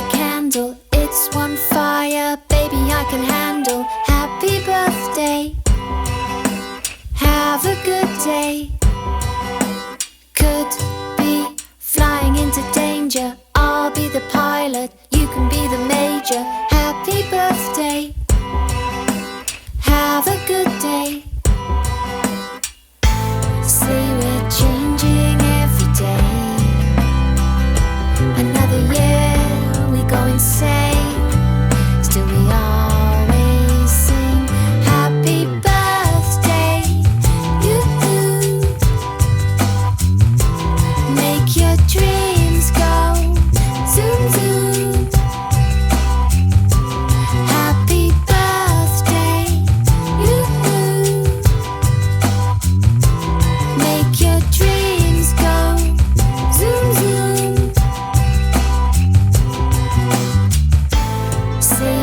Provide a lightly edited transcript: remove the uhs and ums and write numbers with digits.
a candle, it's one fire, baby I can handle. Happy birthday, have a good day. Could be flying into danger, I'll be the pilot, you can be the major. Happy birthday, have a good day. See, we're changing every day. Another year, we go insane. Still we always sing happy birthday, you. Make your dreams go zoom zoom. Happy birthday, you. Make your dreams go zoom zoom. Say